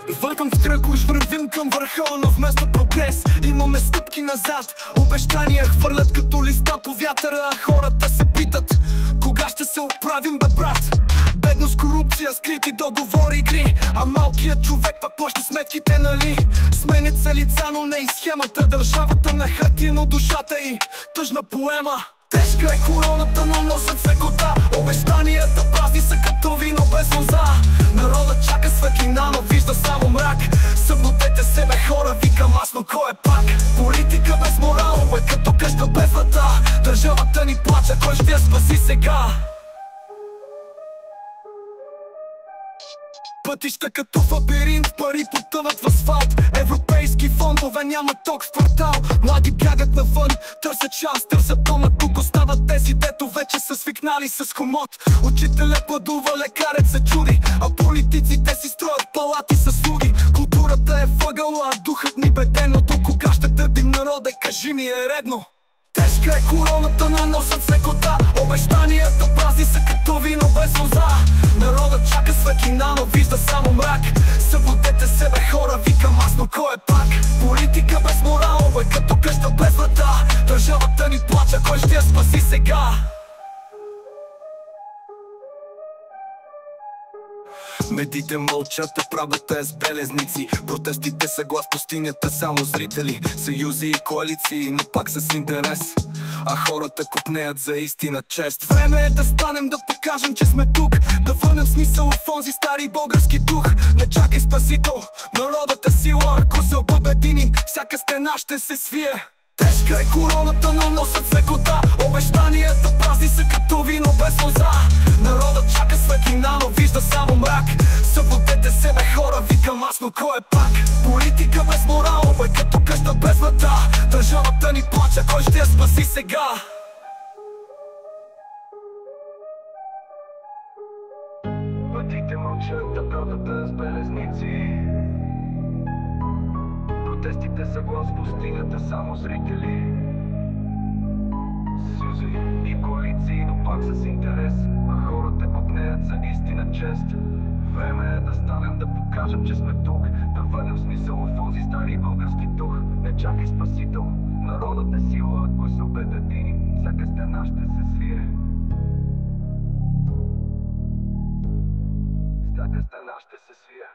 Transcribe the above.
Вървам в кръг, уж вървим към върха, но вместо прогрес имаме стъпки назад. Обещания хвърлят като листа по вятъра, а хората се питат: кога ще се оправим, бе брат? Бедност, корупция, скрити договори, игри, а малкият човек пък плаща сметките, нали? Сменят се лица, но не и схемата. Държавата на хартия, но душата й тъжна поема. Тежка е короната, но носят се кота. Обещанията празни са като вино без лоза. Народът чака светлина, но вижда само мрак. Събудете се, бе хора, викам аз, но кой е пак? Политика без морал е като къща без врата. Държавата ни плаче, кой ще я спаси сега? Пътища като в лабиринт, пари потъват в асфалт. Европейски фондове, няма ток в квартал. Млади бягат навън, търсят шанс, търсят дома. Тук остават тези, дето вече са свикнали с комод. Учителят гладува, лекарят се чуди, а политиците си строят палати със слуги. Културата е въгъла, а духът ни беден. Но до кога ще търпим народе, кажи ми, е редно? Тежка е короната, но носят се кота. Обещанията празни са като вино без лоза. Народът чака светлина, но вижда само мрак. Събудете се, бе хора, викам аз, но кой е пак? Политика без морал е като къща без врата. Държавата ни плаче, кой ще я спаси сега? Медите мълчат, а правдата е с белезници. Протестите са глас пустинята, само зрители. Съюзи и коалиции, но пак с интерес. А хората купнеят за истина, чест. Време е да станем, да покажем, че сме тук. Да върнем смисъл в онзи стари български дух. Не чакай спасител, народът е сила. Ако се обединим, всяка стена ще се свие. Тежка е короната, но носят се кота. Обещанията празни са като вино без лоза. Народът чака светлина, но вижда само мрак. Събудете се, бе хора, викам аз, но кой е пак? Политика без морал е като къща без врата. Държавата ни плаче, кой ще я спаси сега? Пътите мълчат, а правдата е с белезници. Протестите са глас в пустинята, само зрители. Съюзи и коалиции, но пак с интерес. А хората купнеят за истина, чест. Време е да станем, да покажем, че сме тук. Да върнем смисъл в онзи стари български дух. Не чакай спасител, народът е сила. Ако се обединим, всяка стена ще се свие. Всяка стена ще се свие.